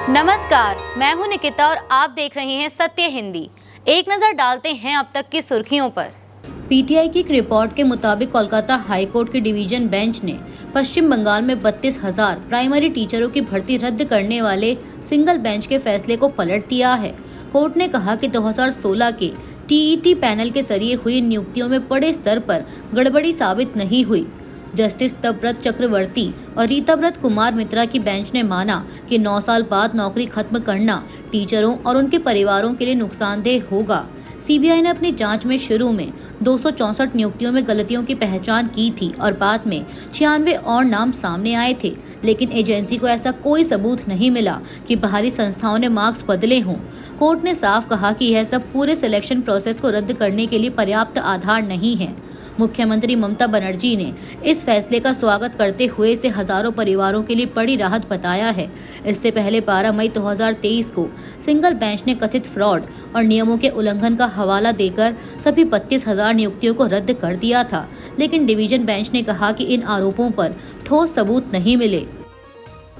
नमस्कार, मैं हूं निकिता और आप देख रहे हैं सत्य हिंदी। एक नजर डालते हैं अब तक की सुर्खियों पर। पीटीआई की एक रिपोर्ट के मुताबिक कोलकाता हाई कोर्ट की डिवीजन बेंच ने पश्चिम बंगाल में 32,000 प्राइमरी टीचरों की भर्ती रद्द करने वाले सिंगल बेंच के फैसले को पलट दिया है। कोर्ट ने कहा कि 2016 के टीईटी पैनल के जरिए हुई नियुक्तियों में बड़े स्तर पर गड़बड़ी साबित नहीं हुई। जस्टिस तपव्रत चक्रवर्ती और रीताव्रत कुमार मित्रा की बेंच ने माना कि 9 साल बाद नौकरी खत्म करना टीचरों और उनके परिवारों के लिए नुकसानदेह होगा। सीबीआई ने अपनी जांच में शुरू में 264 नियुक्तियों में गलतियों की पहचान की थी और बाद में 96 और नाम सामने आए थे, लेकिन एजेंसी को ऐसा कोई सबूत नहीं मिला कि बाहरी संस्थाओं ने मार्क्स बदले हों। कोर्ट ने साफ कहा कि यह सब पूरे सिलेक्शन प्रोसेस को रद्द करने के लिए पर्याप्त आधार नहीं है। मुख्यमंत्री ममता बनर्जी ने इस फैसले का स्वागत करते हुए इसे हजारों परिवारों के लिए बड़ी राहत बताया है। इससे पहले 12 मई 2023 को सिंगल बेंच ने कथित फ्रॉड और नियमों के उल्लंघन का हवाला देकर सभी 32,000 नियुक्तियों को रद्द कर दिया था, लेकिन डिवीजन बेंच ने कहा कि इन आरोपों पर ठोस सबूत नहीं मिले।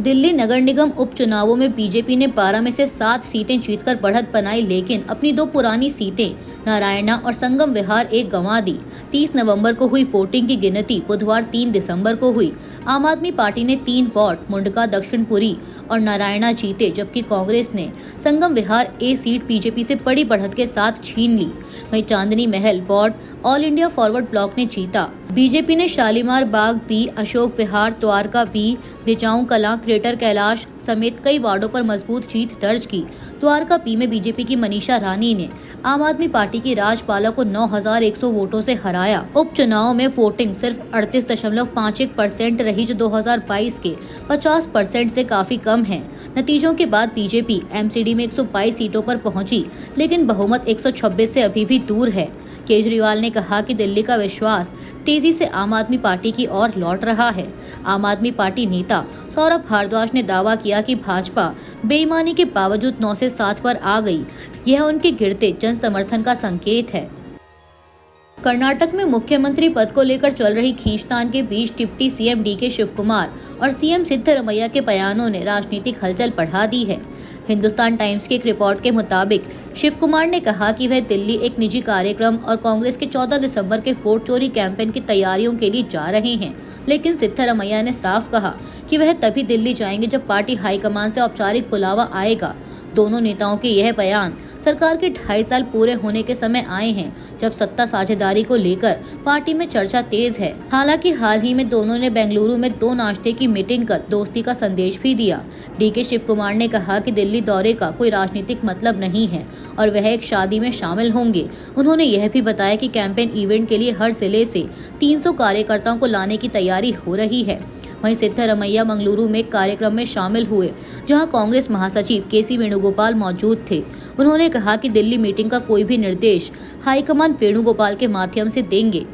दिल्ली नगर निगम उपचुनावों में बीजेपी ने 12 में से 7 सीटें जीतकर बढ़त बनाई, लेकिन अपनी 2 पुरानी सीटें नारायणा और संगम विहार एक गंवा दी। 30 नवंबर को हुई वोटिंग की गिनती बुधवार 3 दिसंबर को हुई। आम आदमी पार्टी ने 3 वार्ड मुंडका, दक्षिणपुरी और नारायणा जीते, जबकि कांग्रेस ने संगम विहार ए सीट बीजेपी से बड़ी बढ़त के साथ छीन ली। वहीं चांदनी महल ward all India forward block ने जीता। बीजेपी ने शालीमार बाग B, Ashok Vihar, Dwarka B, दिचाऊ Kalan, crater Kailash समेत कई वार्डों पर मजबूत जीत दर्ज की। द्वारका बी में बीजेपी की मनीषा रानी ने आम आदमी पार्टी की राजपाला को 9,100 वोटों से हराया। उपचुनाव में वोटिंग सिर्फ 38.51% रही, जो 2022 के 50% से काफी कम है। नतीजों के बाद बीजेपी एमसीडी में 122 सीटों पर पहुंची, लेकिन बहुमत 126 से अभी भी दूर है। केजरीवाल ने कहा कि दिल्ली का विश्वास तेजी से आम आदमी पार्टी की ओर लौट रहा है। आम आदमी पार्टी नेता सौरभ भारद्वाज ने दावा किया कि भाजपा बेईमानी के बावजूद 9 से 7 पर आ गई। यह उनके गिरते जन समर्थन का संकेत है। कर्नाटक में मुख्यमंत्री पद को लेकर चल रही खींचतान के बीच डिप्टी सीएम डीके शिवकुमार और सीएम सिद्धरमैया के बयानों ने राजनीतिक हलचल बढ़ा दी है। हिंदुस्तान टाइम्स की एक रिपोर्ट के मुताबिक शिव कुमार ने कहा कि वह दिल्ली एक निजी कार्यक्रम और कांग्रेस के 14 दिसंबर के वोट चोरी कैंपेन की तैयारियों के लिए जा रहे हैं, लेकिन सिद्धरमैया ने साफ कहा कि वह तभी दिल्ली जाएंगे जब पार्टी हाईकमान से औपचारिक बुलावा आएगा। दोनों नेताओं के यह बयान सरकार के 2.5 साल पूरे होने के समय आए हैं, जब सत्ता साझेदारी को लेकर पार्टी में चर्चा तेज है। हालांकि हाल ही में दोनों ने बेंगलुरु में 2 नाश्ते की मीटिंग कर दोस्ती का संदेश भी दिया। डीके शिव कुमार ने कहा कि दिल्ली दौरे का कोई राजनीतिक मतलब नहीं है और वह एक शादी में शामिल होंगे। उन्होंने यह भी बताया कि कैंपेन इवेंट के लिए हर जिले से 300 कार्यकर्ताओं को लाने की तैयारी हो रही है। वहीं सिद्धरमैया मंगलुरु में कार्यक्रम में शामिल हुए, जहां कांग्रेस महासचिव केसी वेणुगोपाल मौजूद थे। उन्होंने कहा कि दिल्ली मीटिंग का कोई भी निर्देश हाईकमान वेणुगोपाल के माध्यम से देंगे।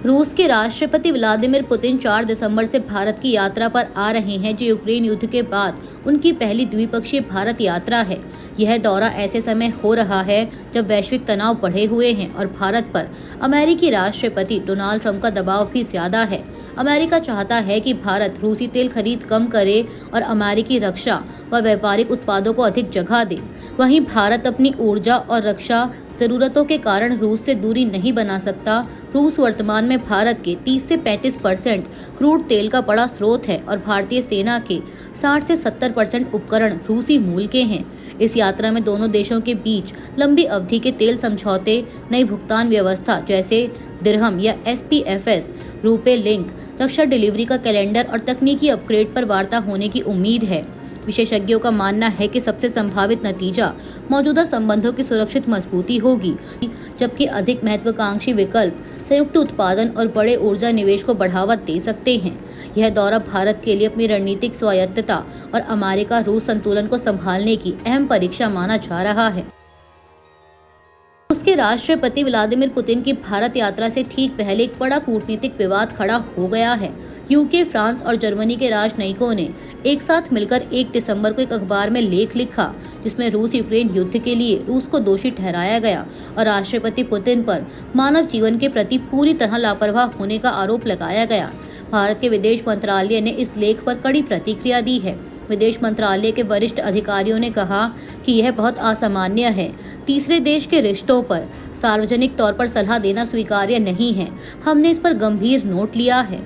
रूस के राष्ट्रपति व्लादिमीर पुतिन 4 दिसंबर से भारत की यात्रा पर आ रहे हैं, जो यूक्रेन युद्ध के बाद उनकी पहली द्विपक्षीय भारत यात्रा है। यह दौरा ऐसे समय हो रहा है जब वैश्विक तनाव बढ़े हुए हैं और भारत पर अमेरिकी राष्ट्रपति डोनाल्ड ट्रंप का दबाव भी ज्यादा है। अमेरिका चाहता है कि भारत रूसी तेल खरीद कम करे और अमेरिकी रक्षा व व्यापारिक उत्पादों को अधिक जगह दे। वहीं भारत अपनी ऊर्जा और रक्षा जरूरतों के कारण रूस से दूरी नहीं बना सकता। रूस वर्तमान में भारत के 30 से 35% क्रूड तेल का बड़ा स्रोत है और भारतीय सेना के 60 से 70% उपकरण रूसी मूल के हैं। इस यात्रा में दोनों देशों के बीच लंबी अवधि के तेल समझौते, नई भुगतान व्यवस्था जैसे दिरहम या SPFS, रुपे लिंक, रक्षा डिलीवरी का कैलेंडर और तकनीकी अपग्रेड पर वार्ता होने की उम्मीद है। विशेषज्ञों का मानना है कि सबसे संभावित नतीजा मौजूदा संबंधों की सुरक्षित मजबूती होगी, जबकि अधिक महत्वाकांक्षी विकल्प संयुक्त उत्पादन और बड़े ऊर्जा निवेश को बढ़ावा दे सकते हैं। यह दौरा भारत के लिए अपनी रणनीतिक स्वायत्तता और अमेरिका रूस संतुलन को संभालने की अहम परीक्षा माना जा रहा है। उसके राष्ट्रपति व्लादिमीर पुतिन की भारत यात्रा से ठीक पहले एक बड़ा कूटनीतिक विवाद खड़ा हो गया है। यूके, फ्रांस और जर्मनी के राजनयिकों ने एक साथ मिलकर 1 दिसंबर को एक अखबार में लेख लिखा, जिसमें रूस यूक्रेन युद्ध के लिए रूस को दोषी ठहराया गया और राष्ट्रपति पुतिन पर मानव जीवन के प्रति पूरी तरह लापरवाह होने का आरोप लगाया गया। भारत के विदेश मंत्रालय ने इस लेख पर कड़ी प्रतिक्रिया दी है। विदेश मंत्रालय के वरिष्ठ अधिकारियों ने कहा कि यह बहुत असामान्य है। तीसरे देश के रिश्तों पर सार्वजनिक तौर पर सलाह देना स्वीकार्य नहीं है। हमने इस पर गंभीर नोट लिया है।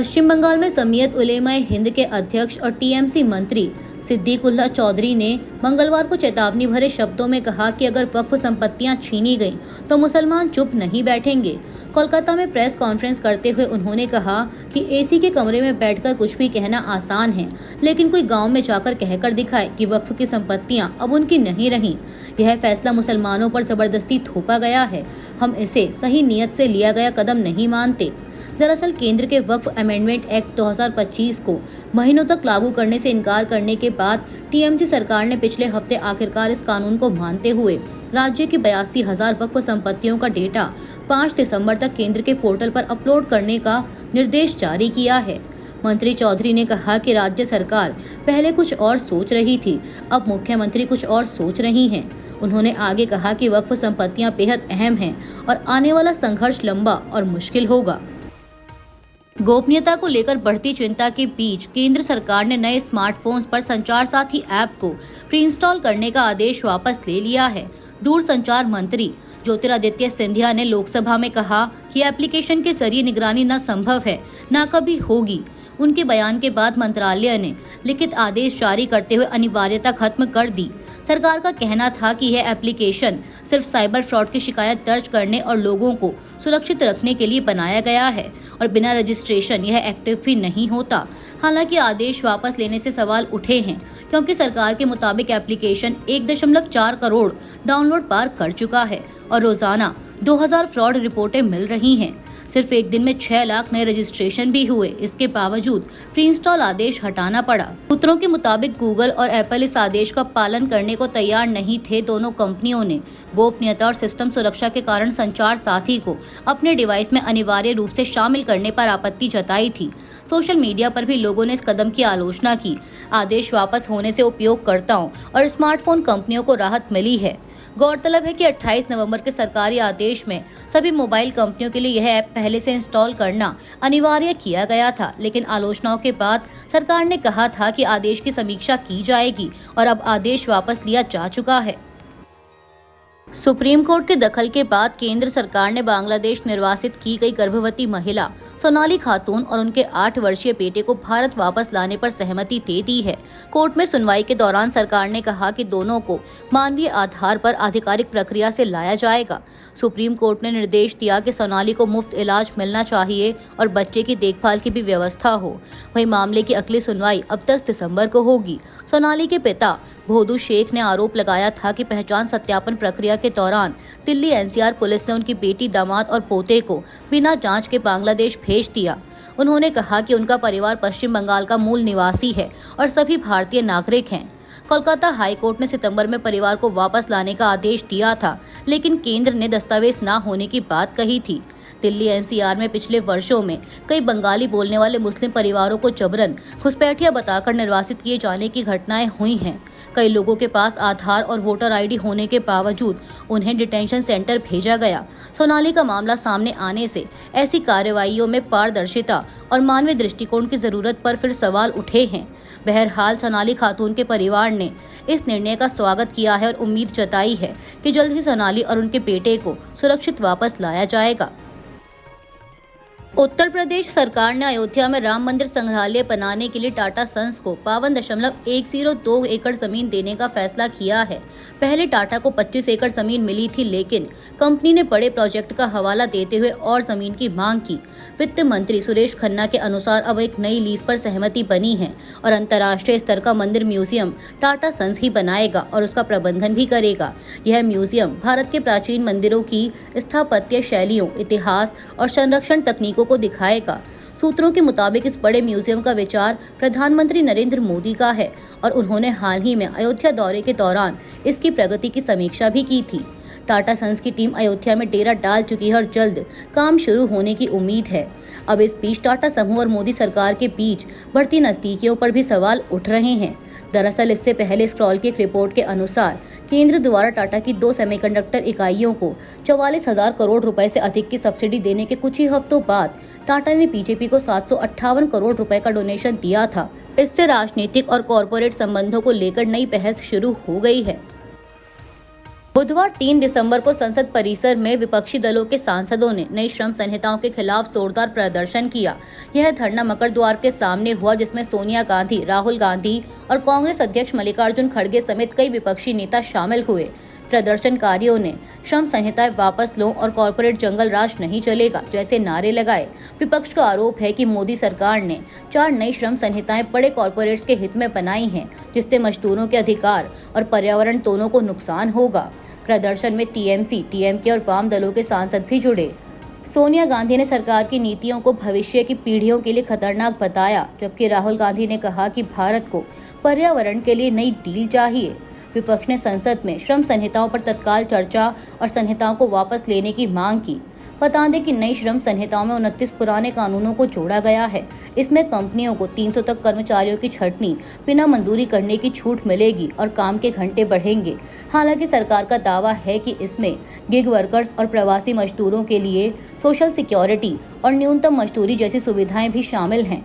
पश्चिम बंगाल में जमीयत उलेमा ए हिंद के अध्यक्ष और टीएमसी मंत्री सिद्दीकुल्लाह चौधरी ने मंगलवार को चेतावनी भरे शब्दों में कहा कि अगर वक्फ संपत्तियां छीनी गईं तो मुसलमान चुप नहीं बैठेंगे। कोलकाता में प्रेस कॉन्फ्रेंस करते हुए उन्होंने कहा कि एसी के कमरे में बैठकर कुछ भी कहना आसान है, लेकिन कोई गांव में जाकर कहकर दिखाए कि वक्फ की संपत्तियां अब उनकी नहीं रहीं। यह फैसला मुसलमानों पर जबरदस्ती थोपा गया है। हम इसे सही नीयत से लिया गया कदम नहीं मानते। दरअसल केंद्र के वक्फ अमेंडमेंट एक्ट 2025 को महीनों तक लागू करने से इनकार करने के बाद टीएमसी सरकार ने पिछले हफ्ते आखिरकार इस कानून को मानते हुए राज्य की 82,000 वक्फ संपत्तियों का डेटा 5 दिसंबर तक केंद्र के पोर्टल पर अपलोड करने का निर्देश जारी किया है। मंत्री चौधरी ने कहा कि राज्य सरकार पहले कुछ और सोच रही थी, अब मुख्यमंत्री कुछ और सोच रही हैं। उन्होंने आगे कहा कि वक्फ संपत्तियां बेहद अहम हैं और आने वाला संघर्ष लंबा और मुश्किल होगा। गोपनीयता को लेकर बढ़ती चिंता के बीच केंद्र सरकार ने नए स्मार्टफोन्स पर संचार साथी ऐप को प्री इंस्टॉल करने का आदेश वापस ले लिया है। दूरसंचार मंत्री ज्योतिरादित्य सिंधिया ने लोकसभा में कहा कि एप्लीकेशन के जरिए निगरानी न संभव है न कभी होगी। उनके बयान के बाद मंत्रालय ने लिखित आदेश जारी करते हुए अनिवार्यता खत्म कर दी। सरकार का कहना था कि यह एप्लीकेशन सिर्फ साइबर फ्रॉड की शिकायत दर्ज करने और लोगों को सुरक्षित रखने के लिए बनाया गया है और बिना रजिस्ट्रेशन यह एक्टिव भी नहीं होता। हालांकि आदेश वापस लेने से सवाल उठे हैं, क्योंकि सरकार के मुताबिक एप्लीकेशन 1.4 करोड़ डाउनलोड पार कर चुका है और रोजाना 2000 फ्रॉड रिपोर्टें मिल रही हैं। सिर्फ एक दिन में 6 लाख नए रजिस्ट्रेशन भी हुए। इसके बावजूद प्री इंस्टॉल आदेश हटाना पड़ा। सूत्रों के मुताबिक गूगल और एप्पल इस आदेश का पालन करने को तैयार नहीं थे। दोनों कंपनियों ने गोपनीयता और सिस्टम सुरक्षा के कारण संचार साथी को अपने डिवाइस में अनिवार्य रूप से शामिल करने पर आपत्ति जताई थी। सोशल मीडिया पर भी लोगों ने इस कदम की आलोचना की। आदेश वापस होने से उपयोगकर्ताओं और स्मार्टफोन कंपनियों को राहत मिली है। गौरतलब है कि 28 नवंबर के सरकारी आदेश में सभी मोबाइल कंपनियों के लिए यह ऐप पहले से इंस्टॉल करना अनिवार्य किया गया था, लेकिन आलोचनाओं के बाद सरकार ने कहा था कि आदेश की समीक्षा की जाएगी और अब आदेश वापस लिया जा चुका है। सुप्रीम कोर्ट के दखल के बाद केंद्र सरकार ने बांग्लादेश निर्वासित की गई गर्भवती महिला सोनाली खातून और उनके 8 वर्षीय बेटे को भारत वापस लाने पर सहमति दे दी है। कोर्ट में सुनवाई के दौरान सरकार ने कहा कि दोनों को मानवीय आधार पर आधिकारिक प्रक्रिया से लाया जाएगा। सुप्रीम कोर्ट ने निर्देश दिया कि सोनाली को मुफ्त इलाज मिलना चाहिए और बच्चे की देखभाल की भी व्यवस्था हो। वहीं मामले की अगली सुनवाई अब 10 दिसंबर को होगी। सोनाली के पिता भोदू शेख ने आरोप लगाया था कि पहचान सत्यापन प्रक्रिया के दौरान दिल्ली एनसीआर पुलिस ने उनकी बेटी, दामाद और पोते को बिना जांच के बांग्लादेश भेज दिया। उन्होंने कहा कि उनका परिवार पश्चिम बंगाल का मूल निवासी है और सभी भारतीय नागरिक हैं। कोलकाता हाई कोर्ट ने सितंबर में परिवार को वापस लाने का आदेश दिया था, लेकिन केंद्र ने दस्तावेज न होने की बात कही थी। दिल्ली एनसीआर में पिछले वर्षों में कई बंगाली बोलने वाले मुस्लिम परिवारों को जबरन घुसपैठिया बताकर निर्वासित किए जाने की घटनाएं हुई हैं। कई लोगों के पास आधार और वोटर आईडी होने के बावजूद उन्हें डिटेंशन सेंटर भेजा गया। सोनाली का मामला सामने आने से ऐसी कार्रवाइयों में पारदर्शिता और मानवीय दृष्टिकोण की जरूरत पर फिर सवाल उठे हैं। बहरहाल सोनाली खातून के परिवार ने इस निर्णय का स्वागत किया है और उम्मीद जताई है कि जल्द ही सोनाली और उनके बेटे को सुरक्षित वापस लाया जाएगा। उत्तर प्रदेश सरकार ने अयोध्या में राम मंदिर संग्रहालय बनाने के लिए टाटा सन्स को 52.102 एकड़ जमीन देने का फैसला किया है। पहले टाटा को 25 एकड़ जमीन मिली थी, लेकिन कंपनी ने बड़े प्रोजेक्ट का हवाला देते हुए और जमीन की मांग की। वित्त मंत्री सुरेश खन्ना के अनुसार अब एक नई लीज पर सहमति बनी है और अंतर्राष्ट्रीय स्तर का मंदिर म्यूजियम टाटा सन्स ही बनाएगा और उसका प्रबंधन भी करेगा। यह म्यूजियम भारत के प्राचीन मंदिरों की स्थापत्य शैलियों, इतिहास और संरक्षण तकनीकों को दिखाएगा। सूत्रों के मुताबिक इस बड़े म्यूजियम का विचार प्रधानमंत्री नरेंद्र मोदी का है और उन्होंने हाल ही में अयोध्या दौरे के दौरान इसकी प्रगति की समीक्षा भी की थी। टाटा सन्स की टीम अयोध्या में डेरा डाल चुकी है और जल्द काम शुरू होने की उम्मीद है। अब इस बीच टाटा समूह और मोदी सरकार के बीच बढ़ती नजदीकियों पर भी सवाल उठ रहे हैं। दरअसल इससे पहले स्क्रॉल की एक रिपोर्ट के अनुसार केंद्र द्वारा टाटा की 2 सेमीकंडक्टर इकाइयों को 44,000 करोड़ रुपए से अधिक की सब्सिडी देने के कुछ ही हफ्तों बाद टाटा ने बीजेपी को 758 करोड़ रुपए का डोनेशन दिया था। इससे राजनीतिक और कॉरपोरेट संबंधों को लेकर नई बहस शुरू हो गई है। बुधवार 3 दिसंबर को संसद परिसर में विपक्षी दलों के सांसदों ने नई श्रम संहिताओं के खिलाफ जोरदार प्रदर्शन किया। यह धरना मकर द्वार के सामने हुआ, जिसमें सोनिया गांधी, राहुल गांधी और कांग्रेस अध्यक्ष मल्लिकार्जुन खड़गे समेत कई विपक्षी नेता शामिल हुए। प्रदर्शनकारियों ने श्रम संहिताएं वापस लो और कॉरपोरेट जंगल राज नहीं चलेगा जैसे नारे लगाए। विपक्ष का आरोप है कि मोदी सरकार ने 4 नई श्रम संहिताएं बड़े कॉरपोरेट्स के हित में बनाई हैं, जिससे मजदूरों के अधिकार और पर्यावरण दोनों को नुकसान होगा। प्रदर्शन में टीएमसी, टीएमके और वाम दलों के सांसद भी जुड़े। सोनिया गांधी ने सरकार की नीतियों को भविष्य की पीढ़ियों के लिए खतरनाक बताया, जबकि राहुल गांधी ने कहा कि भारत को पर्यावरण के लिए नई डील चाहिए। विपक्ष ने संसद में श्रम संहिताओं पर तत्काल चर्चा और संहिताओं को वापस लेने की मांग की। बता दें कि नई श्रम संहिताओं में 29 पुराने कानूनों को जोड़ा गया है। इसमें कंपनियों को 300 तक कर्मचारियों की छंटनी बिना मंजूरी करने की छूट मिलेगी और काम के घंटे बढ़ेंगे। हालांकि सरकार का दावा है कि इसमें गिग वर्कर्स और प्रवासी मजदूरों के लिए सोशल सिक्योरिटी और न्यूनतम मजदूरी जैसी सुविधाएं भी शामिल हैं।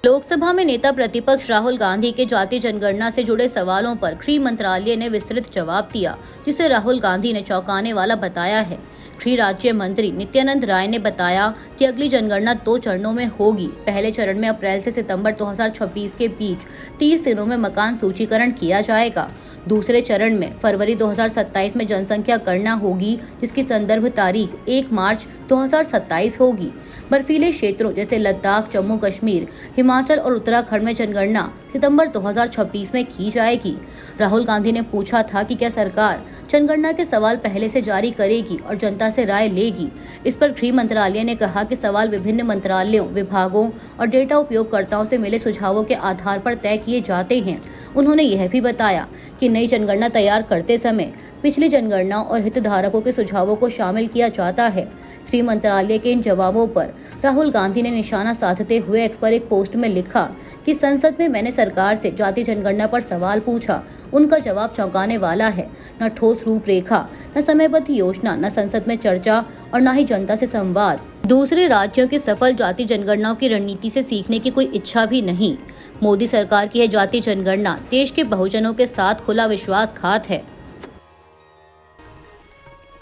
लोकसभा में नेता प्रतिपक्ष राहुल गांधी के जाति जनगणना से जुड़े सवालों पर गृह मंत्रालय ने विस्तृत जवाब दिया, जिसे राहुल गांधी ने चौंकाने वाला बताया है। गृह राज्य मंत्री नित्यानंद राय ने बताया कि अगली जनगणना 2 चरणों में होगी। पहले चरण में अप्रैल से सितंबर 2026 के बीच 30 दिनों में मकान सूचीकरण किया जाएगा। दूसरे चरण में फरवरी 2027 में जनसंख्या गणना होगी, जिसकी संदर्भ तारीख 1 मार्च 2027 होगी। बर्फीले क्षेत्रों जैसे लद्दाख, जम्मू कश्मीर, हिमाचल और उत्तराखंड में जनगणना सितंबर 2026 में की जाएगी। राहुल गांधी ने पूछा था कि क्या सरकार जनगणना के सवाल पहले से जारी करेगी और जनता से राय लेगी। इस पर गृह मंत्रालय ने कहा कि सवाल विभिन्न मंत्रालयों, विभागों और डेटा उपयोगकर्ताओं से मिले सुझावों के आधार पर तय किए जाते हैं। उन्होंने यह भी बताया कि नई जनगणना तैयार करते समय पिछली जनगणना और हितधारकों के सुझावों को शामिल किया जाता है। गृह मंत्रालय के इन जवाबों पर राहुल गांधी ने निशाना साधते हुए एक्स पर एक पोस्ट में लिखा कि संसद में मैंने सरकार से जाति जनगणना पर सवाल पूछा। उनका जवाब चौंकाने वाला है। न ठोस रूपरेखा, न समयबद्ध योजना, न संसद में चर्चा और न ही जनता से संवाद। दूसरे राज्यों की सफल जाति जनगणनाओं की रणनीति से सीखने की कोई इच्छा भी नहीं। मोदी सरकार की यह जाति जनगणना देश के बहुजनों के साथ खुला विश्वासघात है।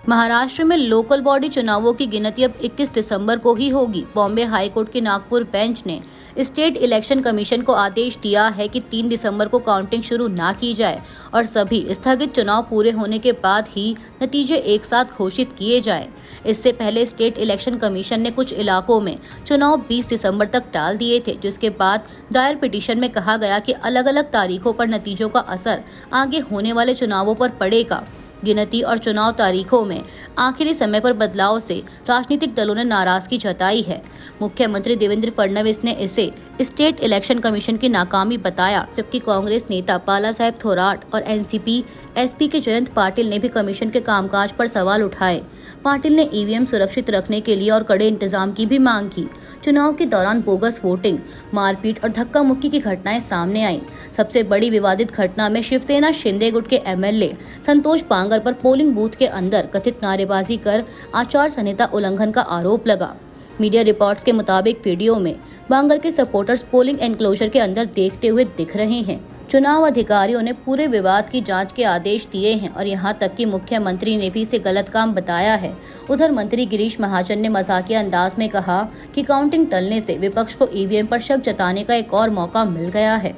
महाराष्ट्र में लोकल बॉडी चुनावों की गिनती अब 21 दिसंबर को ही होगी। बॉम्बे हाईकोर्ट की नागपुर बेंच ने स्टेट इलेक्शन कमीशन को आदेश दिया है कि 3 दिसंबर को काउंटिंग शुरू ना की जाए और सभी स्थगित चुनाव पूरे होने के बाद ही नतीजे एक साथ घोषित किए जाएं। इससे पहले स्टेट इलेक्शन कमीशन ने कुछ इलाकों में चुनाव 20 दिसंबर तक टाल दिए थे, जिसके बाद दायर पिटीशन में कहा गया कि अलग अलग तारीखों पर नतीजों का असर आगे होने वाले चुनावों पर पड़ेगा। गिनती और चुनाव तारीखों में आखिरी समय पर बदलाव से राजनीतिक दलों ने नाराजगी जताई है। मुख्यमंत्री देवेंद्र फडणवीस ने इसे स्टेट इलेक्शन कमीशन की नाकामी बताया, जबकि कांग्रेस नेता बाला साहेब थोराट और एनसीपी एसपी के जयंत पाटिल ने भी कमीशन के कामकाज पर सवाल उठाए। पाटिल ने ईवीएम सुरक्षित रखने के लिए और कड़े इंतजाम की भी मांग की। चुनाव के दौरान बोगस वोटिंग, मारपीट और धक्का मुक्की की घटनाएं सामने आईं। सबसे बड़ी विवादित घटना में शिवसेना शिंदे गुट के एमएलए संतोष बांगर पर पोलिंग बूथ के अंदर कथित नारेबाजी कर आचार संहिता उल्लंघन का आरोप लगा। मीडिया रिपोर्ट्स के मुताबिक वीडियो में बांगर के सपोर्टर्स पोलिंग एनक्लोजर के अंदर देखते हुए दिख रहे हैं। चुनाव अधिकारियों ने पूरे विवाद की जांच के आदेश दिए हैं और यहां तक कि मुख्यमंत्री ने भी इसे गलत काम बताया है। उधर मंत्री गिरीश महाजन ने मजाकिया अंदाज में कहा कि काउंटिंग टलने से विपक्ष को ईवीएम पर शक जताने का एक और मौका मिल गया है।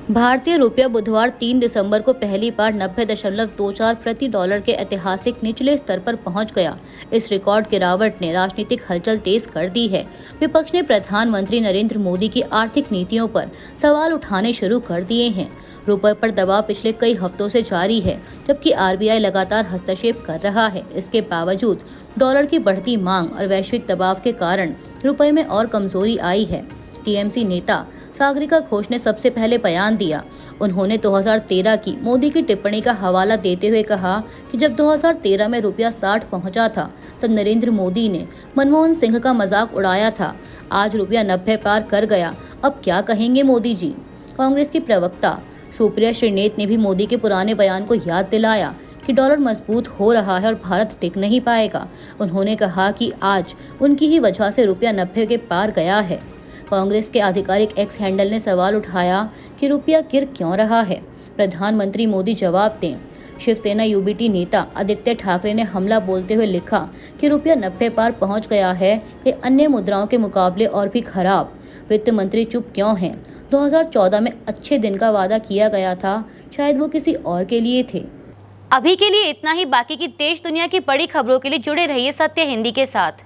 भारतीय रुपया बुधवार 3 दिसंबर को पहली बार 90.24 प्रति डॉलर के ऐतिहासिक निचले स्तर पर पहुंच गया। इस रिकॉर्ड गिरावट ने राजनीतिक हलचल तेज कर दी है। विपक्ष ने प्रधानमंत्री नरेंद्र मोदी की आर्थिक नीतियों पर सवाल उठाने शुरू कर दिए हैं। रुपये पर दबाव पिछले कई हफ्तों से जारी है, जबकि आरबीआई लगातार हस्तक्षेप कर रहा है। इसके बावजूद डॉलर की बढ़ती मांग और वैश्विक दबाव के कारण रुपये में और कमजोरी आई है। टीएमसी नेता सागरिका घोष ने सबसे पहले बयान दिया। उन्होंने 2013 की मोदी की टिप्पणी का हवाला देते हुए कहा कि जब 2013 में रुपया 60 पहुंचा था तब नरेंद्र मोदी ने मनमोहन सिंह का मजाक उड़ाया था। आज रुपया 90 पार कर गया, अब क्या कहेंगे मोदी जी। कांग्रेस की प्रवक्ता सुप्रिया श्रीनेत ने भी मोदी के पुराने बयान को याद दिलाया कि डॉलर मजबूत हो रहा है और भारत टिक नहीं पाएगा। उन्होंने कहा कि आज उनकी ही वजह से रुपया 90 के पार गया है। कांग्रेस के आधिकारिक एक्स हैंडल ने सवाल उठाया कि रुपया गिर क्यों रहा है, प्रधानमंत्री मोदी जवाब दें। शिवसेना यूबीटी नेता आदित्य ठाकरे ने हमला बोलते हुए लिखा कि रुपया 90 पार पहुंच गया है, ये अन्य मुद्राओं के मुकाबले और भी खराब। वित्त मंत्री चुप क्यों हैं? 2014 में अच्छे दिन का वादा किया गया था, शायद वो किसी और के लिए थे। अभी के लिए इतना ही। बाकी की देश दुनिया की बड़ी खबरों के लिए जुड़े रहिए सत्य हिंदी के साथ।